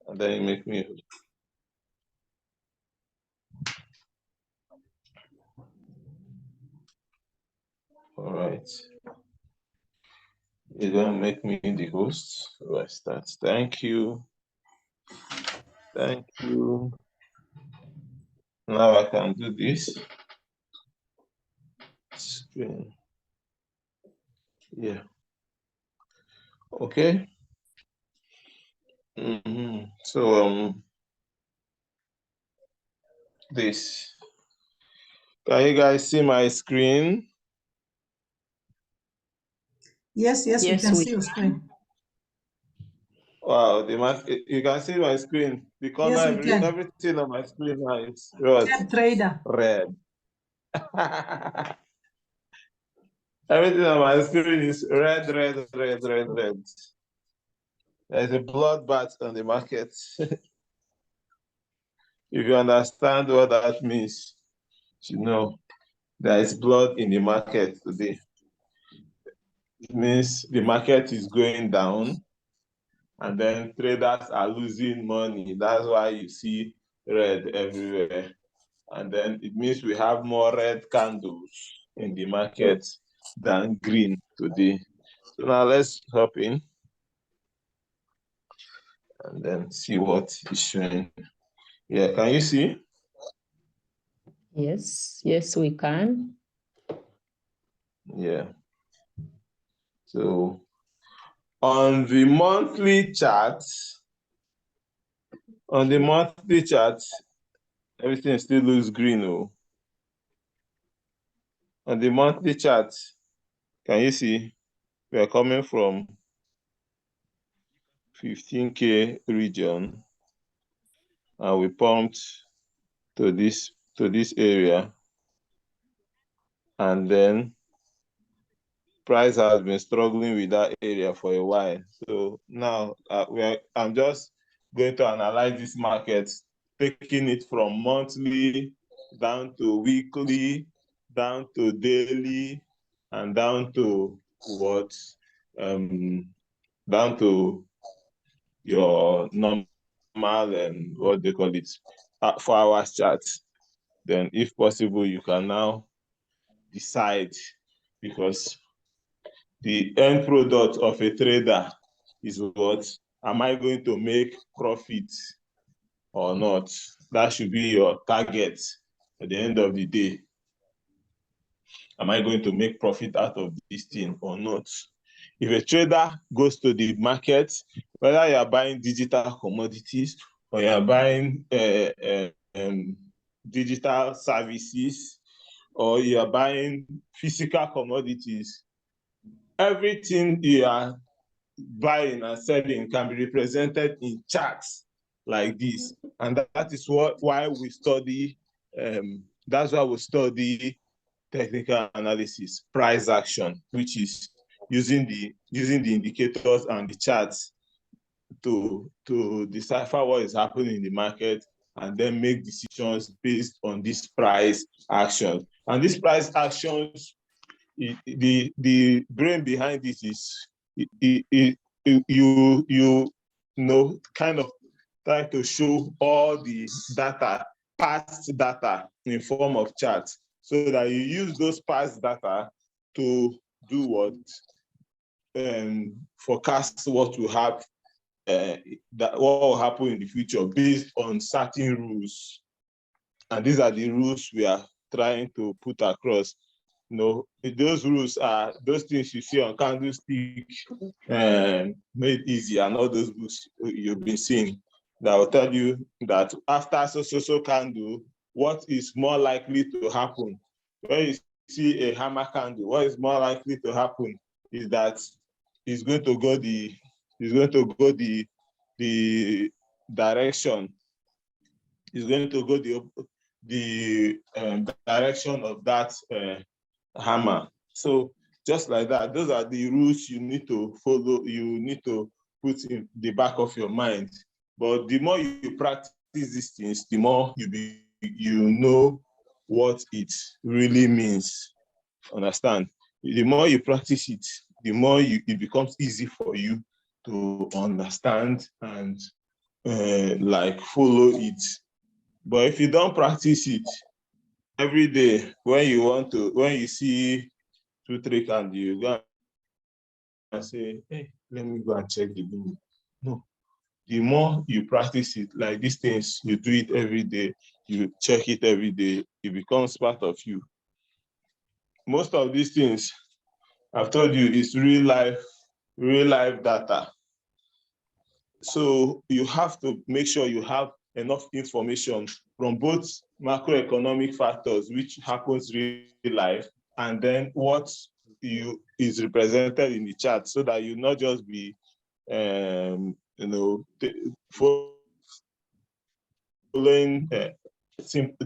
And then you make me. All right. You're gonna make me the host. So I start. Thank you. Thank you. Now I can do this. Screen. Yeah. Okay. So this. Can you guys see my screen? Yes, we can see your screen. Wow, you can see my screen. The corner, Yes, everything on my screen now is red. Trader. Red. Everything on my screen is red. There's a bloodbath on the market. If you understand what that means, you know there is blood in the market today. It means the market is going down, and then traders are losing money. That's why you see red everywhere. And then it means we have more red candles in the market than green today. So now let's hop in and then see what is showing. Yeah, can you see? Yes, we can. Yeah. So on the monthly chart, everything still looks green. Oh. On the monthly chart, can you see? We are coming from 15K region, and we pumped to this area, and then price has been struggling with that area for a while. So now I'm just going to analyze this market, taking it from monthly down to weekly, down to daily, and down to what? Down to your normal and what they call it, 4 hours chart. Then if possible, you can now decide, because the end product of a trader is what? Am I going to make profit or not? That should be your target at the end of the day. Am I going to make profit out of this thing or not? If a trader goes to the market, whether you are buying digital commodities or you are buying digital services, or you are buying physical commodities, everything you are buying and selling can be represented in charts like this. And that is why we study, that's why we study technical analysis, price action, which is using the indicators and the charts to decipher what is happening in the market and then make decisions based on this price action. And these price actions, the brain behind it is you know, kind of try to show all the data, past data, in form of charts, so that you use those past data to do what? Forecast what will happen, what will happen in the future based on certain rules. And these are the rules we are trying to put across. You know, those rules are those things you see on candlestick, made easy, and all those books you've been seeing that will tell you that after so candle, what is more likely to happen. When you see a hammer candle, what is more likely to happen is that it's going to go the direction. It's going to go the direction of that hammer. So just like that, those are the rules you need to follow, you need to put in the back of your mind. But the more you practice these things, the more you know what it really means. Understand? The more you practice it, the more it becomes easy for you to understand and like follow it. But if you don't practice it every day, when you see 2-3 candles, you go and say, hey, let me go and check the limit. No. The more you practice it, like these things, you do it every day, you check it every day, it becomes part of you. Most of these things I've told you is real life data. So you have to make sure you have enough information from both macroeconomic factors, which happens real life, and then what is represented in the chart, so that you not just be following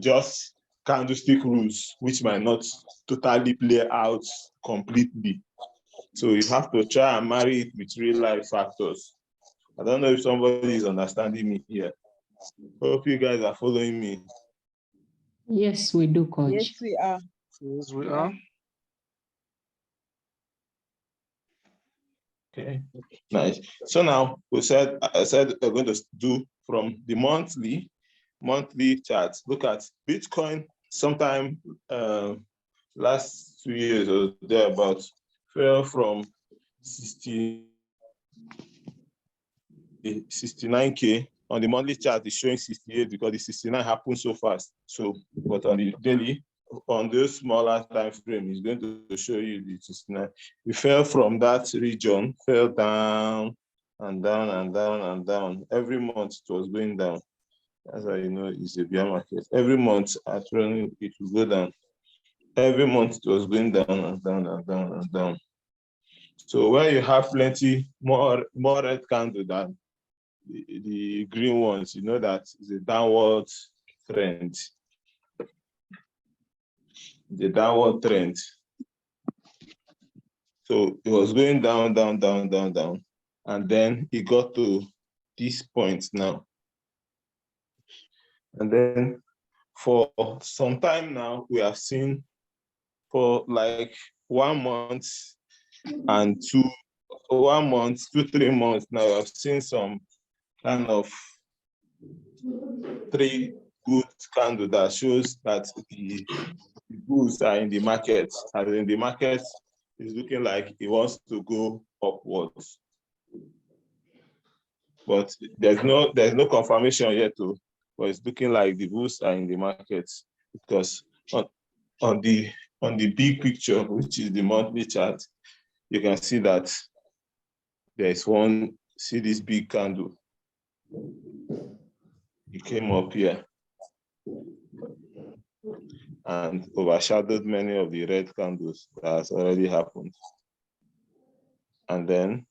just candlestick rules, which might not totally play out completely. So you have to try and marry it with real life factors. I don't know if somebody is understanding me here. Hope you guys are following me. Yes, we do, Coach. Yes, we are. Yes, we are. Okay, nice. So now I said we're going to do from the monthly charts. Look at Bitcoin. Sometime last 2 years or thereabouts, fell from 69K. On the monthly chart, it's showing 68 because the 69 happened so fast. So, but on the daily, on those smaller time frame, it's going to show you the 69. We fell from that region, fell down and down and down and down. Every month it was going down. That's how you know it's a bear market. Every month actually it will go down. Every month it was going down and down and down and down. So when you have plenty more red candle than the green ones, you know that it's a downward trend. The downward trend. So it was going down, down, down, down, down. And then it got to this point now. And then for some time now, we have seen for like 1 month and 2, 1 month, 2-3 months now, I've seen some kind of 3 good candle that shows that the bulls are in the market, and in the market is looking like it wants to go upwards. But there's no confirmation yet, but it's looking like the bulls are in the market, because on the big picture, which is the monthly chart, you can see that there's one. See this big candle. It came up here and overshadowed many of the red candles that has already happened. And then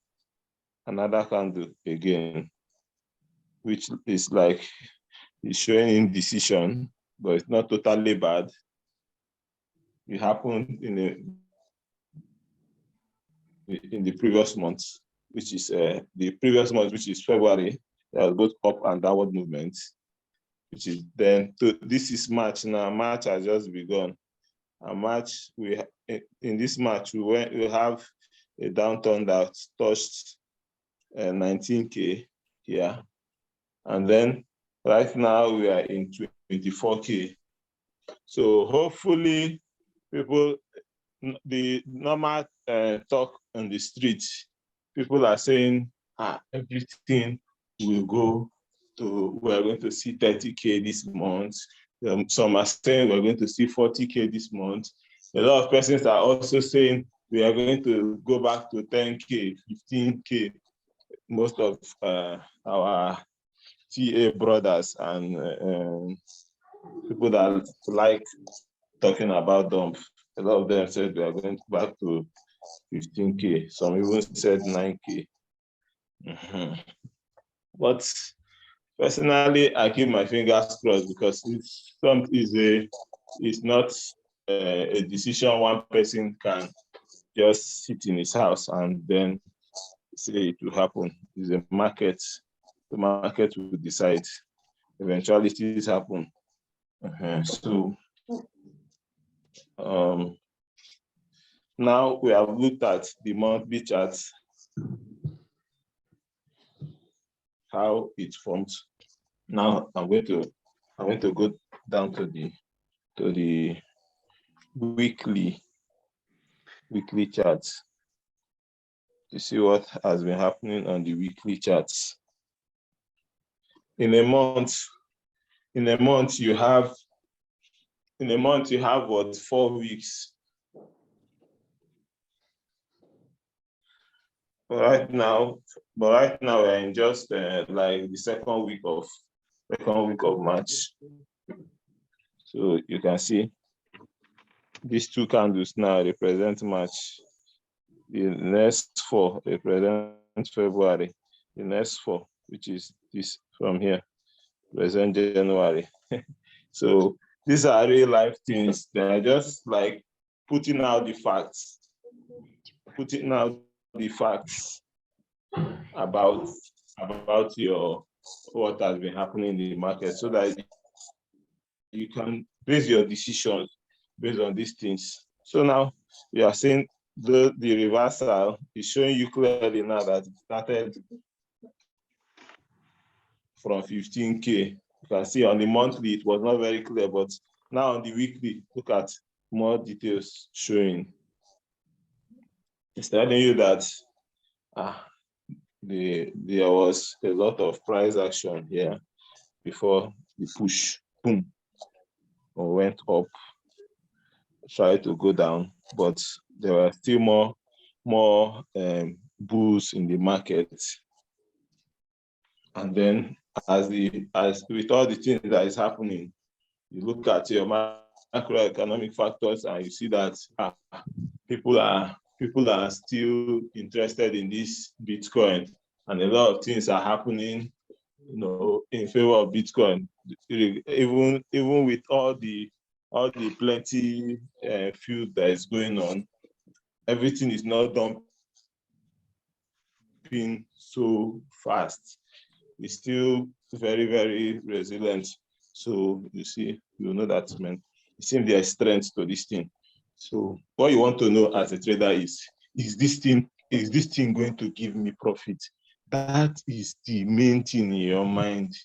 another candle again, which is like it's showing indecision, but it's not totally bad. It happened in the previous month, which is which is February. There was both up and downward movements, which is then this is March now. March has just begun. And March, in this March we have a downturn that touched 19K here, and then right now we are in 24K. So hopefully people, the normal talk on the street, people are saying everything will go to, we're going to see 30K this month. Some are saying we're going to see 40K this month. A lot of persons are also saying we are going to go back to 10K, 15K. Most of our TA brothers and people that like talking about them, a lot of them said we are going back to 15K. Some even said 9K. But personally, I keep my fingers crossed, because it's not a decision one person can just sit in his house and then say it will happen. It's a market. The market will decide. Eventualities happen. So now we have looked at the monthly charts. how it forms. Now I'm going to go down to the weekly charts to see what has been happening on the weekly charts. In a month you have what, 4 weeks. But right now we're in just like the second week of March. So you can see these two candles now represent March. The next 4 represent February. The next 4, which is this from here, represent January. So these are real life things. They are just like putting out the facts about what has been happening in the market, so that you can base your decisions based on these things. So now we are seeing the reversal is showing you clearly now that it started from 15K. You can see on the monthly it was not very clear, but now on the weekly, look at more details showing. It's telling you that there was a lot of price action here before the push, boom, or went up, tried to go down, but there were still more bulls in the market. And then as with all the things that is happening, you look at your macroeconomic factors and you see that people are still interested in this Bitcoin, and a lot of things are happening, in favor of Bitcoin. Even with all the plenty fuel that is going on, everything is not dumping so fast. It's still very, very resilient. So you see, you know that, man. It seems there is strength to this thing. So what you want to know as a trader is this thing going to give me profit? That is the main thing in your mind.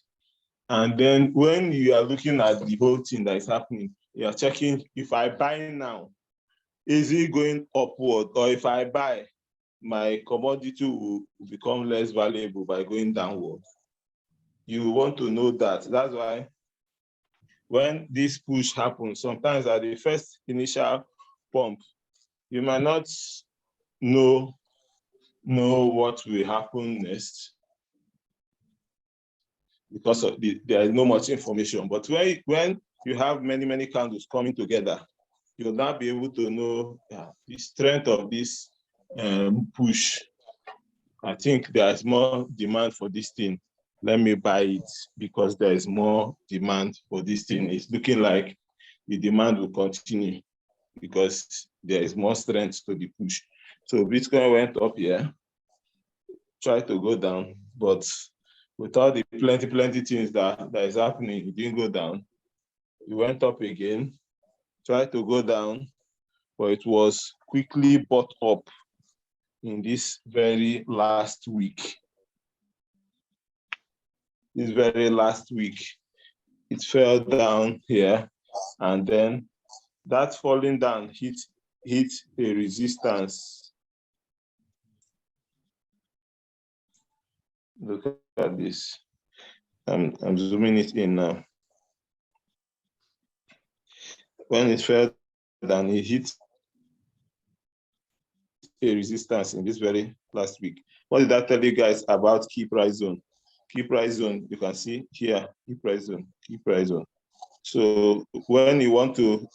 And then when you are looking at the whole thing that is happening, you are checking, if I buy now, is it going upward? Or if I buy, my commodity will become less valuable by going downward. You want to know that. That's why when this push happens, sometimes at the first initial pump, you might not know what will happen next because there is no much information. But when you have many candles coming together, you'll now be able to know the strength of this push. I think there is more demand for this thing. Let me buy it because there is more demand for this thing. It's looking like the demand will continue because there is more strength to the push. So Bitcoin went up here, tried to go down, but with all the plenty things that is happening, it didn't go down. It went up again, tried to go down, but it was quickly bought up in this very last week. This very last week, it fell down here, and then that falling down hit a resistance. Look at this. I'm zooming it in now. When it fell down, it hit a resistance in this very last week. What did I tell you guys about key price zone? Key price zone, you can see here, key price zone. So when you want to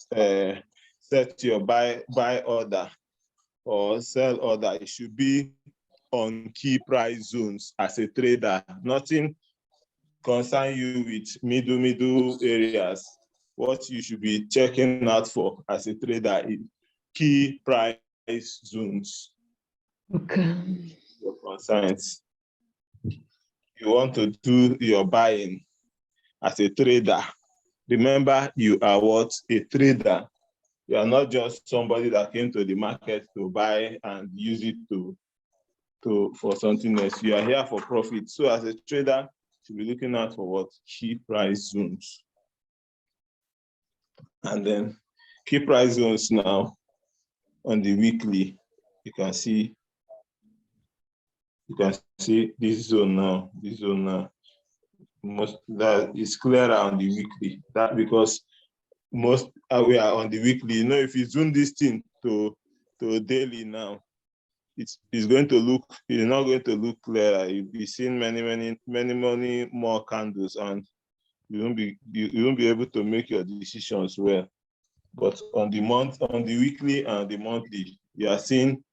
set your buy order or sell order, it should be on key price zones as a trader. Nothing concern you with middle areas. What you should be checking out for as a trader is key price zones. Okay. Your concerns. You want to do your buying as a trader. Remember, you are what? A trader. You are not just somebody that came to the market to buy and use it to for something else. You are here for profit. So as a trader, you should be looking out for what? Key price zones. And then key price zones now on the weekly, you can see this zone now, most that is clearer on the weekly. That because most we are on the weekly. You know, if you zoom this thing to daily now, it's going to look, it's not going to look clearer. You'll be seeing many more candles, and you won't be able to make your decisions well. But on the weekly and the monthly, you are seeing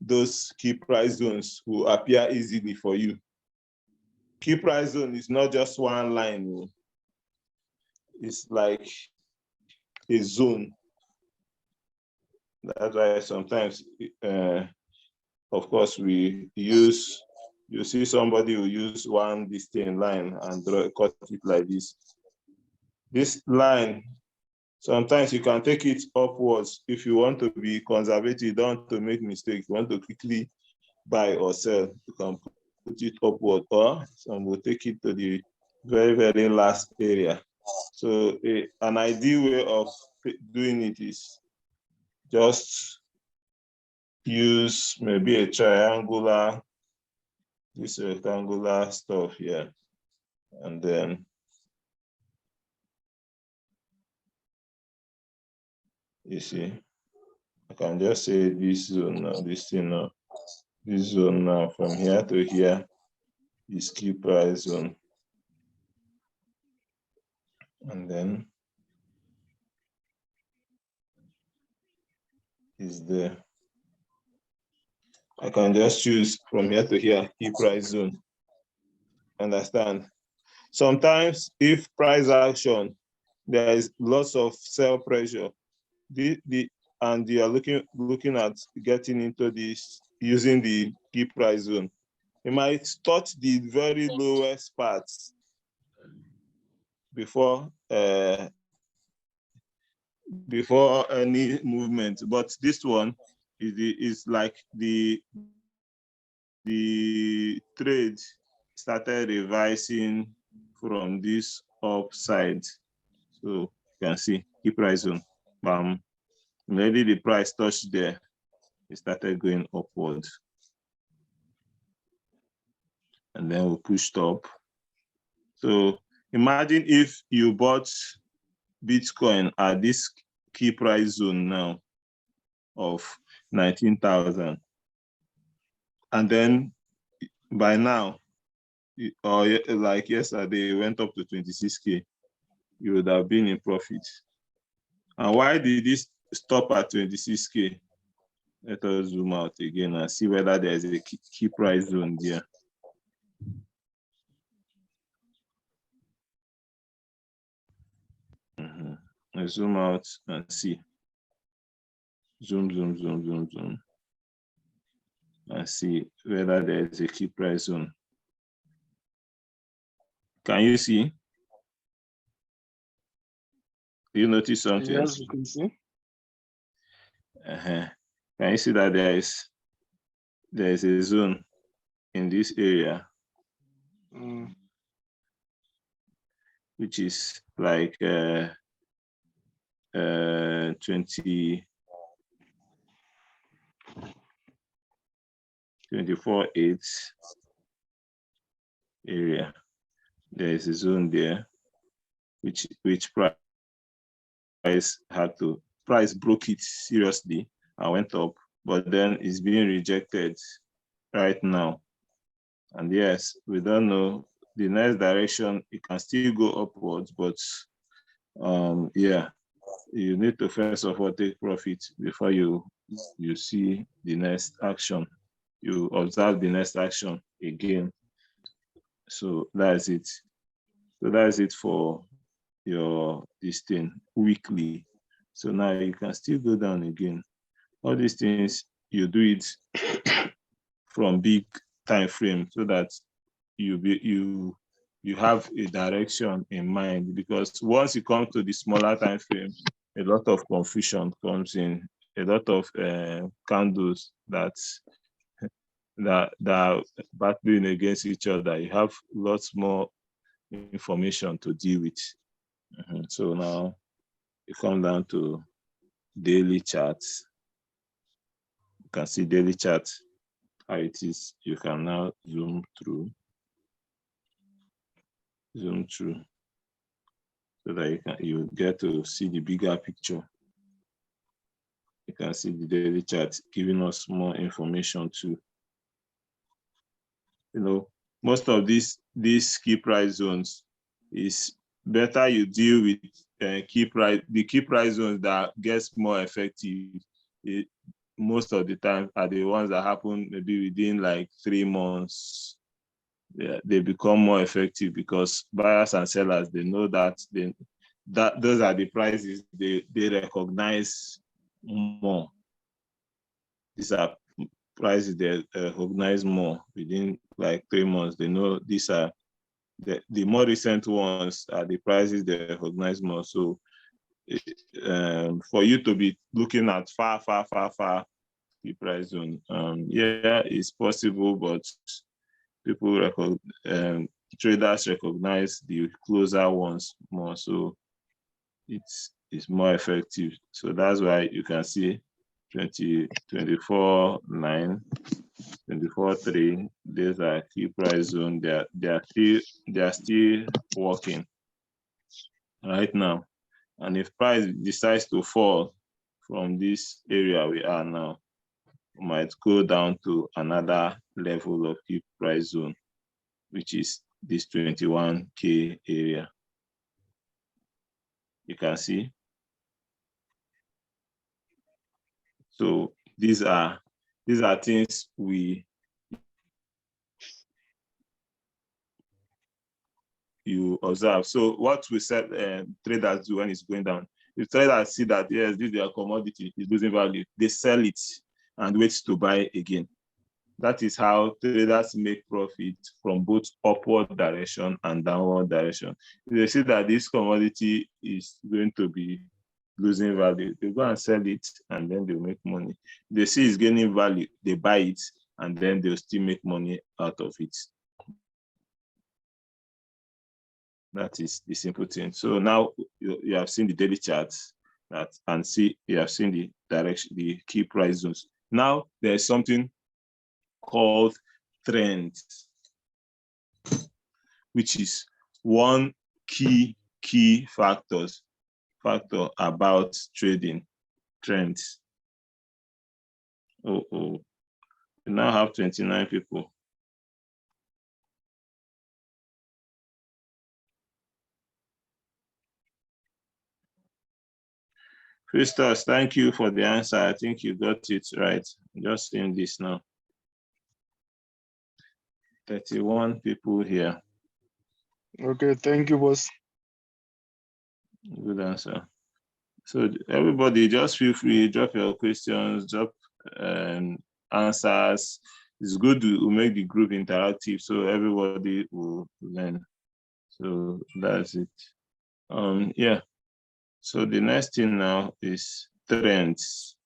those key price zones will appear easily for you. Key price zone is not just one line. It's like a zone. That's why sometimes, of course, you see somebody who use one distinct line and cut it like this. This line, sometimes you can take it upwards if you want to be conservative, you don't want to make mistakes, you want to quickly buy or sell, you can put it upward, or some will take it to the very, very last area. So an ideal way of doing it is just use maybe a triangular, this rectangular stuff here, and then you see, I can just say this zone now, this thing now, this zone now from here to here is key price zone. And then is there. I can just choose from here to here, key price zone. Understand? Sometimes if price action, there is lots of sell pressure, and you are looking at getting into this using the key price zone, you might touch the very lowest parts before any movement. But this one is like the trade started revising from this upside. So you can see key price zone. Already the price touched there, it started going upward. And then we pushed up. So imagine if you bought Bitcoin at this key price zone now of 19,000. And then by now, or like yesterday, it went up to 26K, you would have been in profit. And why did this stop at 26K? Let us zoom out again and see whether there is a key price zone there. Let's zoom out and see. Zoom. And see whether there is a key price zone. Can you see? Do you notice something? Yes, you can see. Can you see that there is a zone in this area, which is like 24.8 area. There is a zone there, which price broke it seriously and went up, but then it's being rejected right now. And yes, we don't know the next direction. It can still go upwards, but yeah, you need to first of all take profit before you see the next action. You observe the next action again. So that's it. So that's it for your this thing weekly. So now you can still go down again. All these things, you do it from big time frame so that you have a direction in mind, because once you come to the smaller time frame, a lot of confusion comes in, a lot of candles that that are battling against each other. You have lots more information to deal with. So now you come down to daily charts. You can see daily chart how it is. You can now zoom through so that you get to see the bigger picture. You can see the daily chart giving us more information too. Most of these key price zones is better you deal with the key price zones that gets more effective. Most of the time are the ones that happen maybe within like 3 months. They become more effective because buyers and sellers, they know that those are the prices they recognize more. These are prices they recognize more within like 3 months. They know these are the more recent ones are the prices they recognize more. So for you to be looking at far the price zone, yeah, it's possible, but people traders recognize the closer ones more, so it's more effective. So that's why you can see 24.9, 24.3. These are key price zone. They are still working right now. And if price decides to fall from this area we are now, we might go down to another level of key price zone, which is this 21K area. You can see. So these are things you observe. So what we said traders do when it's going down, if traders see that yes, this their commodity is losing value, they sell it and wait to buy again. That is how traders make profit from both upward direction and downward direction. If they see that this commodity is going to be losing value, they go and sell it and then they'll make money. If they see it's gaining value, they buy it and then they'll still make money out of it. That is the simple thing. So now you have seen the daily charts and you have seen the direction, the key price zones. Now there's something called trends, which is one key factor about trading. Trends. We now have 29 people. Christos, thank you for the answer. I think you got it right. Just seeing this now. 31 people here. Okay, thank you, boss. Good answer. So everybody, just feel free, drop your questions, drop answers. It's good to make the group interactive so everybody will learn. So that's it. Yeah. So the next thing now is trends.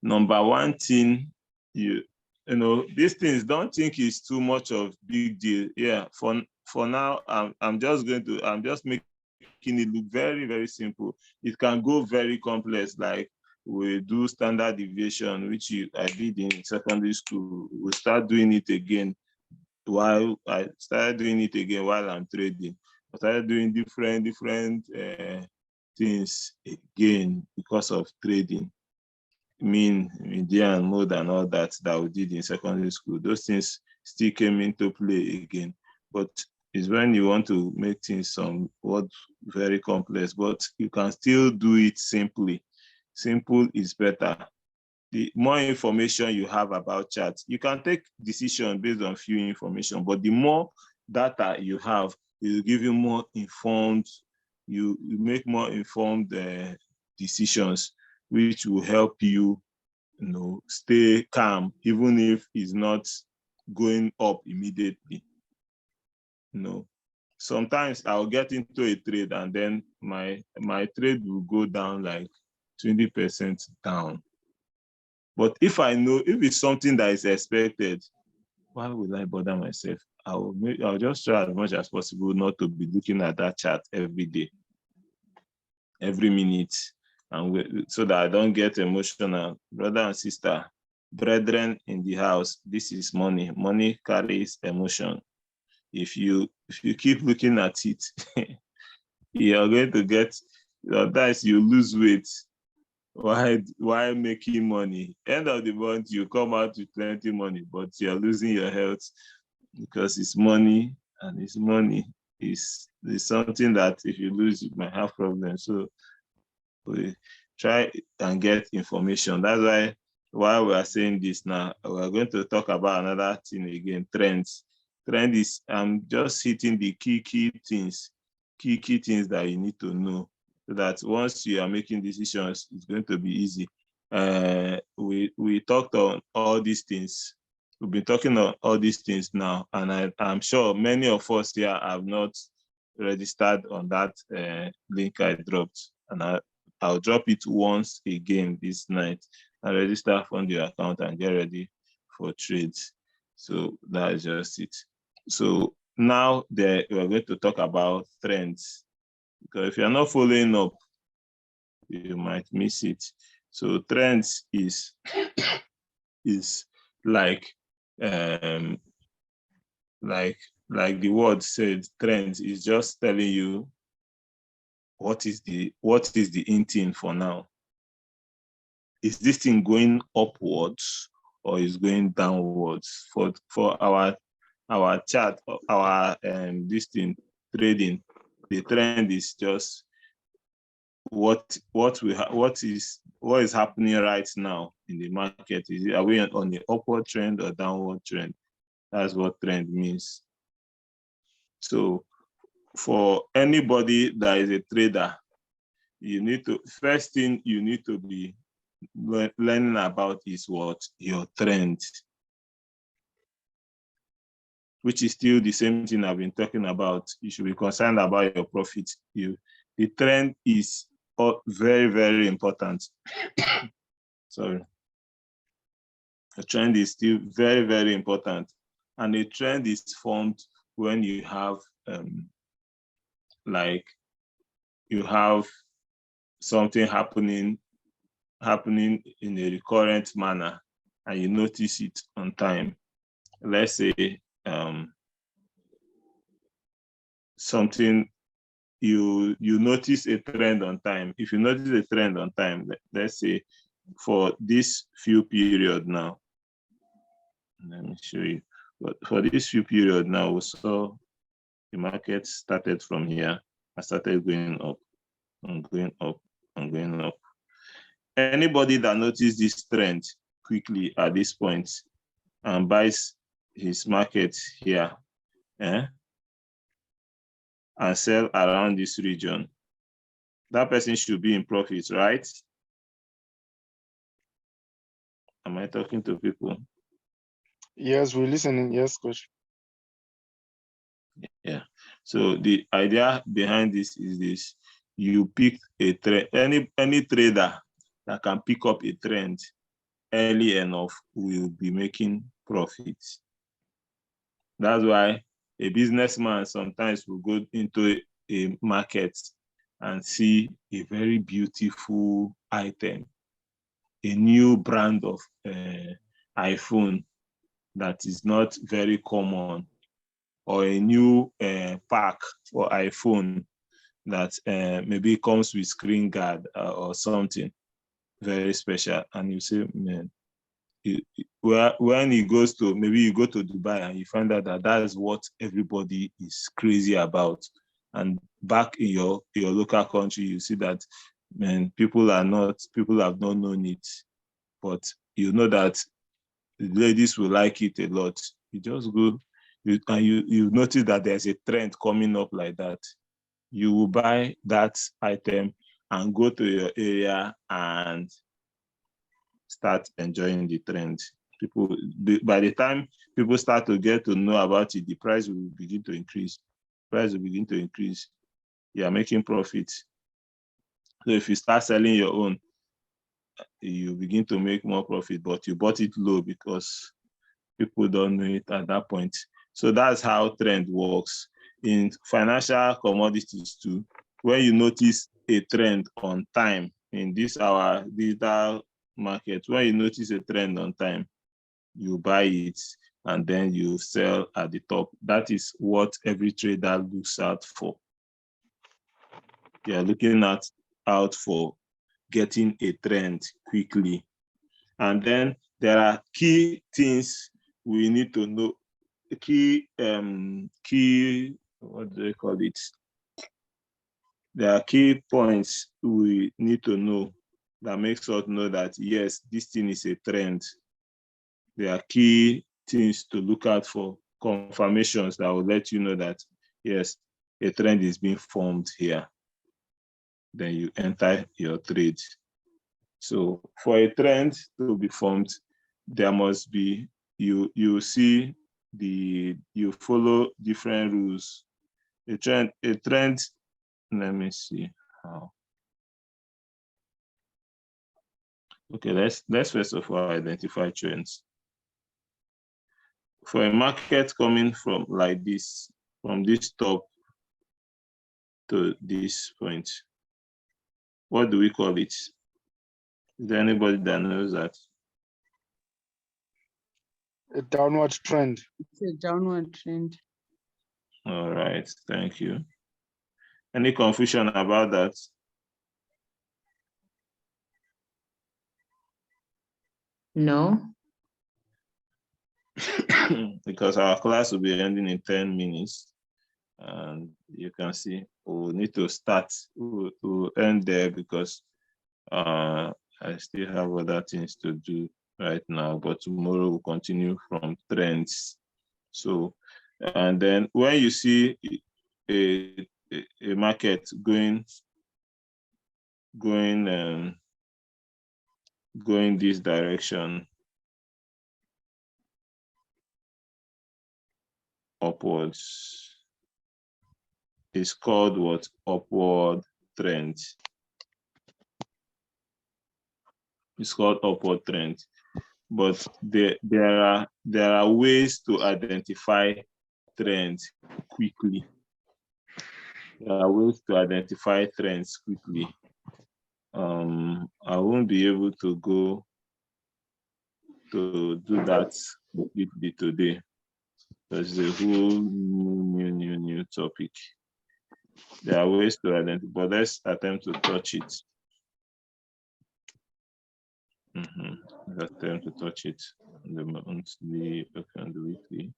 Number one thing, you know, these things, don't think it's too much of big deal. Yeah, for now, I'm just making it look very, very simple. It can go very complex, like we do standard deviation, which I did in secondary school. We'll start doing it again while I'm trading. I started doing different things again because of trading. Median, mode, and all that we did in secondary school. Those things still came into play again. But it's when you want to make things somewhat very complex, but you can still do it simply. Simple is better. The more information you have about charts, you can take decision based on few information, but the more data you have, it will give you more informed, you make more informed decisions, which will help you, stay calm, even if it's not going up immediately. Sometimes I'll get into a trade and then my trade will go down like 20% down. But if I know, if it's something that is expected, why would I bother myself? I'll just try as much as possible not to be looking at that chart every day, every minute, and so that I don't get emotional. Brother and sister, brethren in the house, this is money. Money carries emotion. If you keep looking at it, you're going to get, sometimes you lose weight. Why making money? End of the month, you come out with plenty money, but you're losing your health because it's money, and it's money. It's something that if you lose, you might have problems. So we try and get information. That's why while we are saying this now, we're going to talk about another thing again, trends. Trend is just hitting the key things that you need to know, so that once you are making decisions, it's going to be easy. We talked on all these things. We've been talking on all these things now, and I'm sure many of us here have not registered on that link I dropped, and I'll drop it once again this night, and register, fund your account, and get ready for trades. So that is just it. So now we're going to talk about trends, because if you're not following up, you might miss it. So trends is like the word said, trends is just telling you what is the in thing for now. Is this thing going upwards or is going downwards? For our chart, our this thing trading, the trend is just what is happening right now in the market. Are we on the upward trend or downward trend? That's what trend means. So for anybody that is a trader, first thing you need to be learning about is what? Your trend, which is still the same thing I've been talking about. You should be concerned about your profit. The trend is very, very important. Sorry. The trend is still very, very important. And a trend is formed when you have you have something happening in a recurrent manner, and you notice it on time. Let's say something, you notice a trend on time. If you notice a trend on time, let's say for this few period now, let me show you. But for this few period now, we saw the market started from here and started going up and going up and going up. Anybody that noticed this trend quickly at this point and buys his market here and sell around this region, that person should be in profit, right? Am I talking to people? Yes, we're listening. Yes, coach. Yeah. So the idea behind this is this: you pick a trend. Any trader that can pick up a trend early enough will be making profits. That's why a businessman sometimes will go into a market and see a very beautiful item, a new brand of iPhone that is not very common, or a new pack for iPhone that maybe comes with screen guard or something very special. And you say, man, when he goes to, maybe you go to Dubai and you find out that is what everybody is crazy about. And back in your local country, you see that, man, people have not known it, but you know that the ladies will like it a lot. You just go, and you notice that there's a trend coming up like that. You will buy that item and go to your area and start enjoying the trend. By the time people start to get to know about it, the price will begin to increase. You are making profit. So if you start selling your own, you begin to make more profit, but you bought it low because people don't know it at that point. So that's how trend works. In financial commodities too, when you notice a trend on time in this our digital market, when you notice a trend on time, you buy it and then you sell at the top. That is what every trader looks out for. They are looking out for getting a trend quickly. And then there are key things we need to know. Key, what do they call it? There are key points we need to know that makes us know that, yes, this thing is a trend. There are key things to look out for, confirmations that will let you know that, yes, a trend is being formed here. Then you enter your trade. So for a trend to be formed, there must be, you see you follow different rules. A trend, let me see how. Okay, let's first of all identify trends. For a market coming from like this, from this top to this point, what do we call it? Is there anybody that knows that? A downward trend. It's a downward trend. All right, thank you. Any confusion about that? No. Because our class will be ending in 10 minutes. And you can see we'll need to start, we'll end there because I still have other things to do right now, but tomorrow we'll continue from trends. So, and then when you see a market going this direction upwards, it's called what? Upward trend. It's called upward trend. But there are ways to identify trends quickly. There are ways to identify trends quickly. I won't be able to go to do that completely today. There's a whole new topic. There are ways to identify, but let's attempt to touch it. Let's attempt to touch it on the monthly, okay, on the weekly.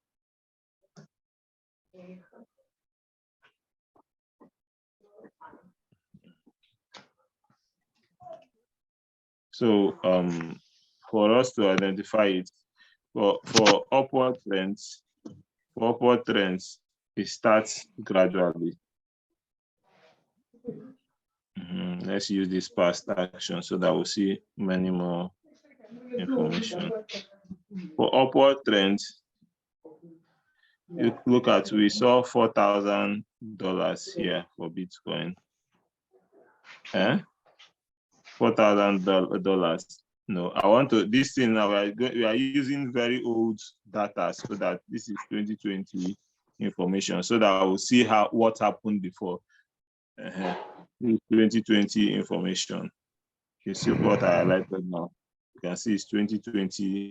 So for us to identify it, for upward trends, it starts gradually. Let's use this past action so that we'll see many more information. For upward trends, you look at, we saw $4,000 here for Bitcoin. $4,000. No, I want to, this thing now, we are using very old data so that this is 2020 information so that I will see what happened before. 2020 information. You see what I highlighted now. You can see it's 2020